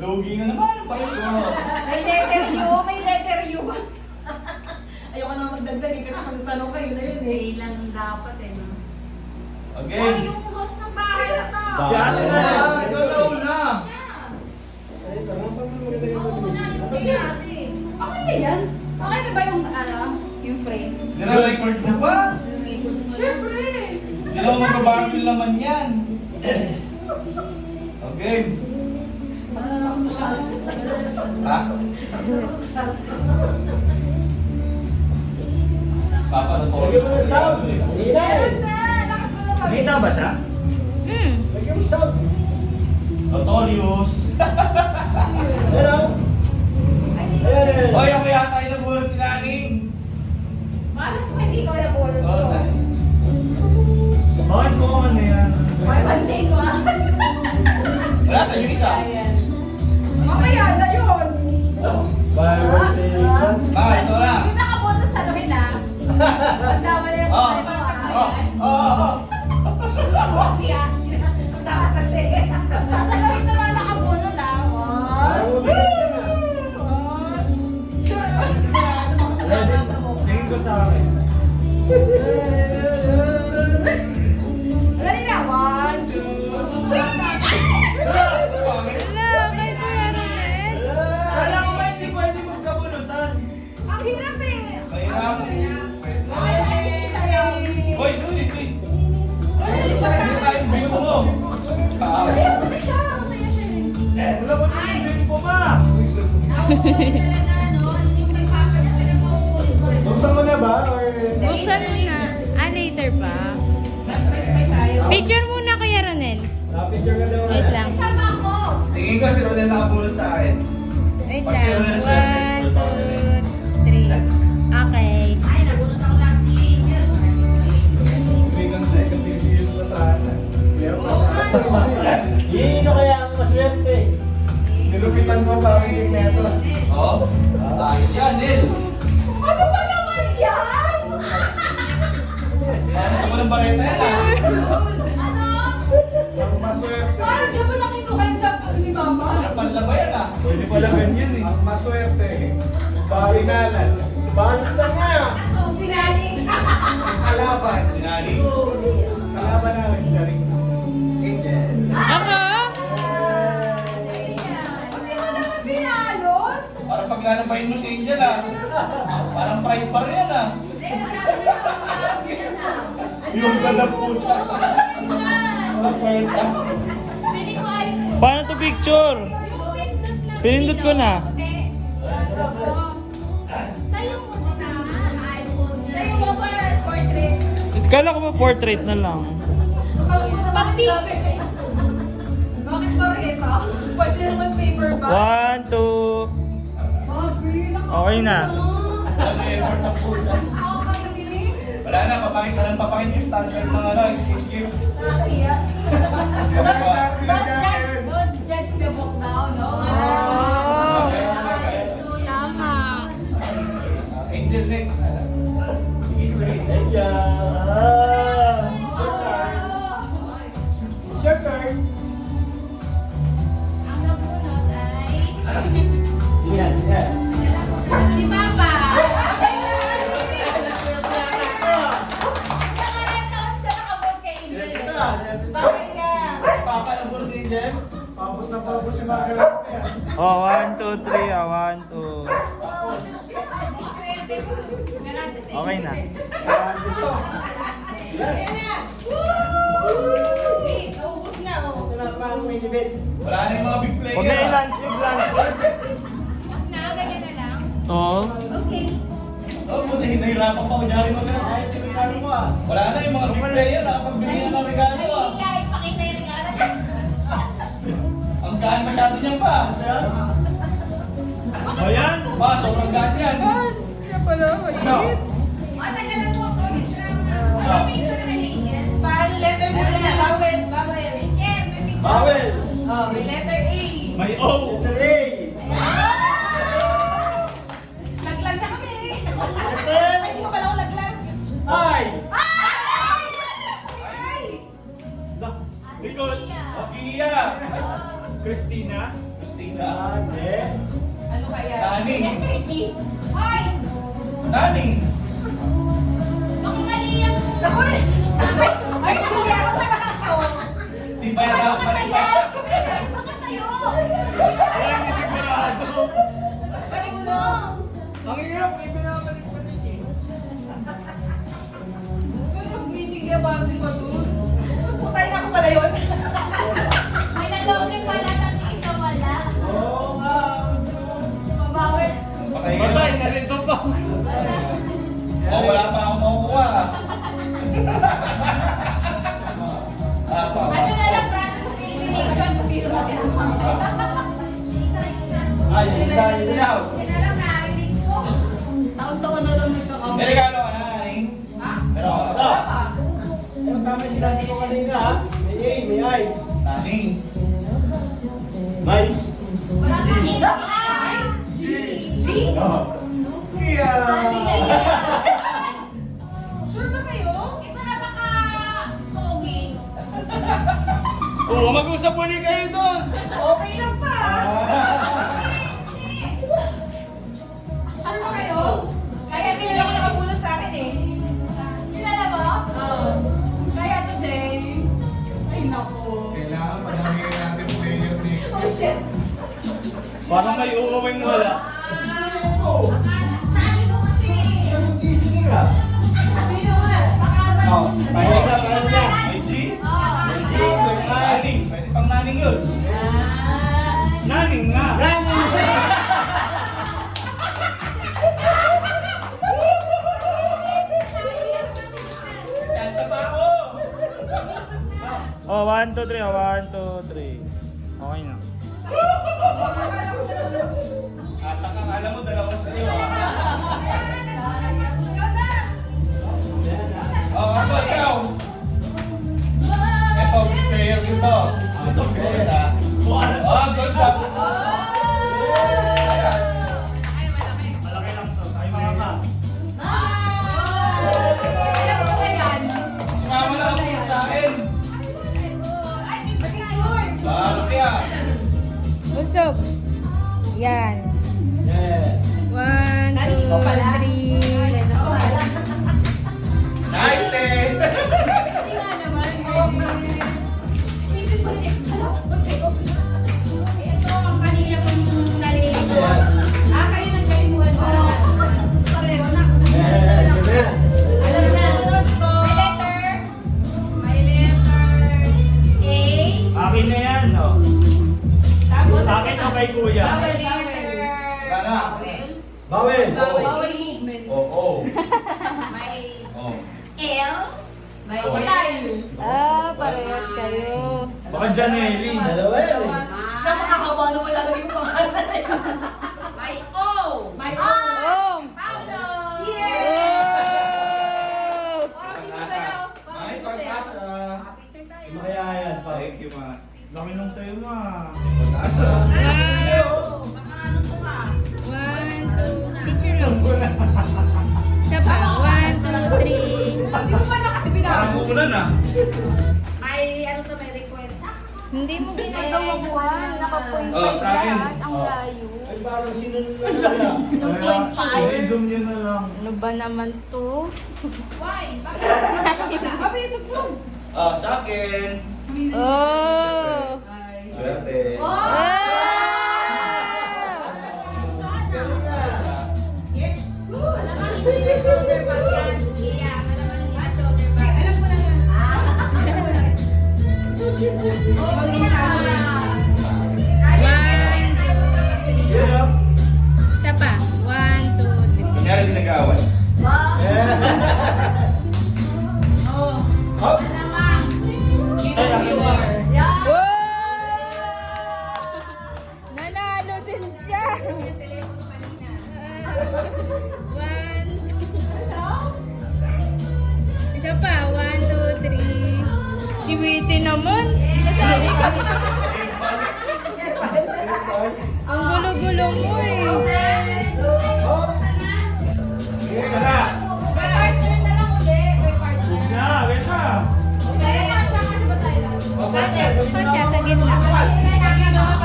Lugi na naman ang Pasko. May letter U, may letter U ba? Ayoko na magdagdag eh, kasi pag tanong kayo na yun eh. Ilan dapat eh, no? Okay. Oh, yung host ng bahay na to. Si ate na yan. Ito na una. Oo, na yung si ate. Okay na yan. Okay na ba yung, yung frame? Nire-record mo ba? Siyempre! Hindi naman magbabago yung laman yan. Okay. Ha? Papa na to. Lagyan mo ng sound. Meron na! Lakas mo na Kita ba siya? Lagyan mo sound. Notorious. Hello? Hoy, ako yata yung nagulat si Naning. Malas mo hindi ko na bonus Oo, ko. Nay. Bakit ko ano yan? May mandi ko Wala sa yung isa. Mamaya na yun! Bye, birthday. Bakit? Wala. Yung nakabonus sa akin na. Tama na yung Oh. Oh. Oh. Oh. Kaya, tama sa shake. Sasalawin na lang nakabono na. Parang mabigat yan ah. Ready? Tingin ko sa akin. Dali na. 1, 2, 3. Kala ko ba hindi pwede magkabunutan? Ang hirap eh. Mahirap. Sayaw. Hoy, uy, uy. Hindi tayo bigo mo. Ayaw ko na siya. Masaya siya eh. Wala mo nang po ma. Buksan mo na ba? Or... Buksan mo na. Later pa. May sayo. Picture muna, Kuya Ronel. Picture ka daw. Wait lang. Sama ako. Tingin ko si Rodel nakabulot sa akin. Wait Pag si lang. Ronel 1, 2, 3. Okay. Ay, nabunod ako last year. Hindi kang second years na sana. Yino kaya ang maswerte. Nilupitan mo sa akin yung neto. Oo. Ayos yan, Nil. Ano ba naman yan? Parang sa walang bareta yan ah. Ano? Ang maswerte. Parang di ba nakinuhan sa ni Mama? Panlaba yan ah. Pwede pala ganyan eh. Ang maswerte. Barinalan. Balot na nga. Sinani. Kalaban. Si Nani. Kalaban namin. Galing. Angel. Ako? Hindi mo naman pinalos? Parang paglalabayin mo si Angel ah. Parang pride bar yan ah. Yung ganda po siya. Paano to picture? Pinindot ko na. Tayo mo na. iPhone na. Tayo mo ba portrait? Kala ko ba portrait na lang? Pag-picture. Bakit ba ito? Pwede naman paper ba? 1, 2. Okay na. Ano yung effort ng po siya. Wala na, papakit yung standard ng ano, exchange gift. Nakakaya. Don't judge the book now, no? Oh. Okay, okay. Tama. Angel next. Sige, sige. Thank you. Sure card. Ang nabunod ay... Yan, yan. Si Papa. Nakakataon siya nakabog kay Angel. Papa ng puro din dyan. Papos na papos yung mga kalapit yan. Oh, 1, 2, 3. 1, 2. Okay na. Naubos na, oh. Ito na pa ang may debate. Wala na yung mga big player. Huwag na i-lunch yung lunch. Nakagaya na lang. Oo. Okay. Oh, buti hinahirapan pa ko dyan mo na. Ay, tinigano mo ah. Wala na yung mga big player na pagbili na ng regalo ah. Ay, pakita yung regalo. Ang gaan masyado niyan pa. Ayan. Pa, sobrang gaan yan. Kaya pala, Ano? Tagalan mo ako. Ano picture na Angel? Paano letter mo na? Vowels, vowels. Angel, may picture. Bawel. Oh, may letter A. May O. Letter A. Laglag na kami. Letter Ay, di ko pala ako laglag. I. Ay! Likod. Kia. Christina. Christina. Ate. Ano kaya? Naning. Letter D. Hoy! Naning. Baka mali yung... Ako eh! Ay, hindi ako nakakao. Di ba yan ako Baka palipat? tayo! Baka tayo! Walang sigurado. Balik mo! Ang hirap, may pinapalik-balik eh. Meeting niya ba din ba doon? Putay na ako pala yun. May nalobre pala tapos yung isa wala. Oo nga. Mabawi. Patay ka Patay na. na rin to pa. Oh, wala pa akong makukuha. Ano na lang, process of elimination kung sino matira. Ay, isa, ilaw. Hindi na lang narinig ko. Taon-taon na lang nagkakaw. May regalo ka na, Naning? Ha? Pero ako Ito. Yung tama yung sinabi ko kanina ha. May A, may I. Naning. May. Wala kang G! Oh. Yeah. Sure ba kayo? Ito na baka sogi. Oo, mag-usap ulit kayo doon. Okay lang pa. Sure ba kayo? Kaya hindi lang ako nakabunot sa akin eh. Kilala mo? Oo. Kaya today. Ay, naku. Kailangan panangin natin player next Oh, shit. Parang may uuwing wala. Oo. Sabi mo kasi. Sige ka. Sino nga? Oh, pahinga ka, pahinga. May G? May G, may I. Naning. Pwede pang naning yun. Ah. Naning nga. Chance pa ako. Oh, 1, 2, 3. Oh, 1, 2, 3. Okay na. Asa kang alam mo, dalawa sa iyo. Oh, ako, ikaw. Ito, player dito. Ito, player ha. Oh, good job. Ay, malaki. Malaki lang to. Ay, mga ka. Alam mo ba yan? Sumama na ako sa akin. Ay, may picture. Bakit yan? Usog. Yan. Yeah. 1, Narinig 2, ko pala. 3. Nice, te. Hindi nga naman. Inisip ko rin eh. Ito ang kanina kong narinig ko. Ah, kayo nagkalimuhan ko. Pareho na. Alam na. Sunod ko. May letter A. Akin na yan, no? Tapos, Sa akin o kay kuya? Bawal, Letter Gana. Bawel. bawal movement. Oo. May Oh. L. May Oh. tayo. Ah, parehas kayo. Baka Janelli. Dalawa yan eh. Napakahaba naman lalagay yung pangalan. May O. May Oh! Paulo. Oh! May pag-asa. Picture tayo. Kaya yan, pa. Thank you, ma. Laki nung sa'yo, ma. Pag-asa. Wow. Baka ano to ha? 1, 2, picture lang. Siya pa. 1, 2, 3. Hindi mo pa na kasi Parang binago. uulan ah. May ano to, may request. Hindi mo ginagawa buwan. Nakapoint Oh, sa akin. Ang Oh. layo. Ay, parang sinunod lang siya. Nung point five. I-zoom nyo na lang. Ano ba naman to? Why? Bakit? Abi, ito po. Ah, sa akin. Oh! Ay. Swerte. Oh! Ah! Yes. Malamang hindi yung shoulder bag yan. Yeah, malamang hindi yung shoulder bag. Alam ko na yan. One, two, three. Yeah. Siya pa. 1, 2, 3. Kunyari din nag-aaway. Oh. Hop. Malamang. Give me more. Wow! Nanalo din siya. Yung telepono kanina. 1, 2. Isa pa. 1, 2, 3. Si Witty naman. Ang gulo-gulo mo eh. Isa na. May partner na lang ulit. May partner. Na, wait na. Hindi, siya kasi ba tayo? Pa siya sa gitna. May nakakagawa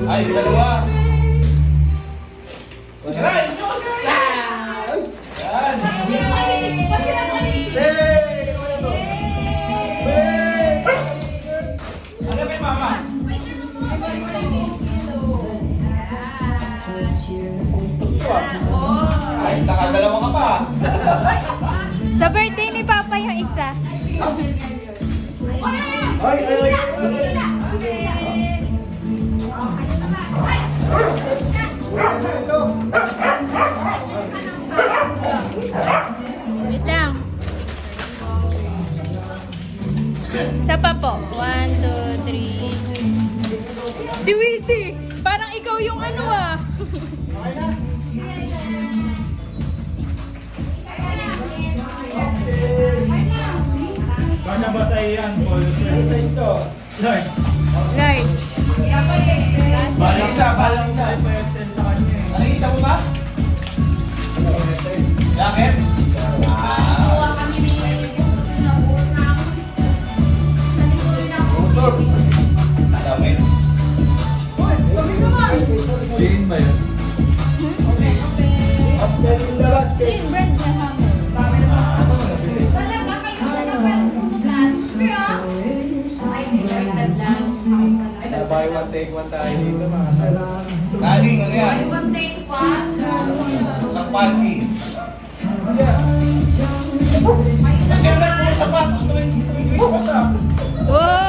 Ay, dalawa. Sirain nyo, sirain! Yan. Ano ba yung mama? Ay, nakadalawa ka pa. Sa birthday ni Papa yung isa. Ay, ay, ay. Ito. Wait lang. Isa pa po. 1, 2, 3. Si Wilty! Parang ikaw yung ano ah. Basa-basa yan, Paul. Size to. Large. Large. Balang isa, balang isa. Ay, pa-extend sa kanya eh. Ano yung isa mo ba? Jacket? Motor. Jacket? Jeans ba yun? Upstairs in the basket. Buy one, take one tayo dito mga sarap. Galing, ano yan? Isang panty. Kasi lang po sapatos na may English basa. Wow!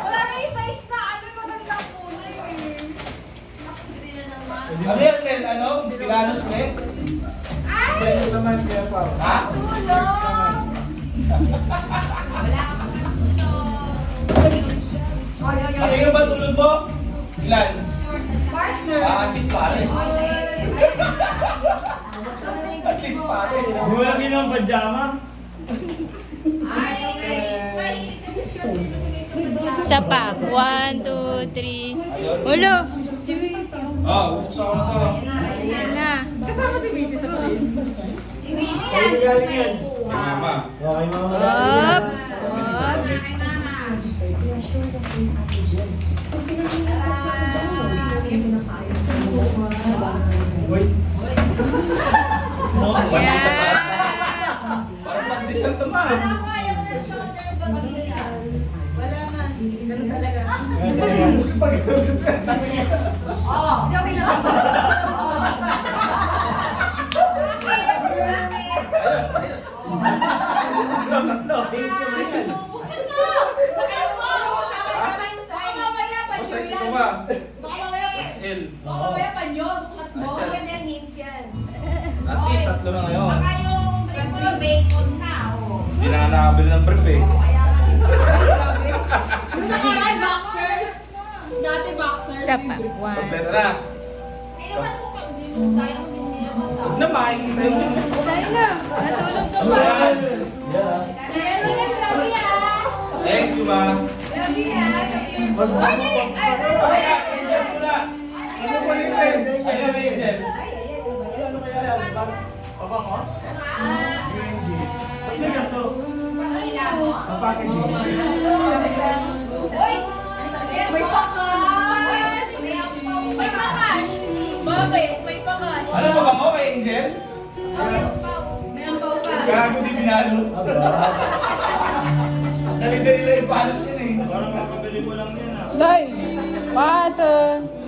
Wala na yung size na ano, magandang kulay eh. Ano yan, Nel? Ano? Pilanos, Nel? Ito naman kaya pa. Ha? Ano yung ba tulog mo? Ilan? At least pares. At least pares. Di mo lagi ng pajama? Isa pa. 1, 2, 3. Ulo! Si Wilty. Oh, gusto ko na to. Ayan na. Kasama si Wilty sa train. Ay, galing yan. Mama. Okay, mga Up! Up! Wait. Yes! Parang magdisan to man. Wala na. Ganun talaga. Oo. Hindi, okay lang. Oo. Ayos, ayos. Tatlo. Buksan mo! Tama yung size. O, size nito ba? XL. Oo, yan yan, hints yan. At least tatlo na ngayon. Bacon na, oh. Hindi na nakabili ng brief eh. Boxers. Dati boxers. Isa pa. 1. Kompleto na. Nilabas mo pag tayo nilabas Huwag na makikita yung... Dahil na. Natulog ka ba? Ayan. ah. Thank you, ma. Ayan, Angel muna. Ano pa yung Angel? Ayun, Angel. Ano kaya yan? Pabang ko? Ano yan to? Ang package mo. May pakas! May pakas! Bakit? May pakas. Ano pa ba mo kay Angel? May ampaw ka. Gago di binalo. Dali-dali lang yung balot yun eh. Parang makabili ko lang yan ah. Live! 1, 2.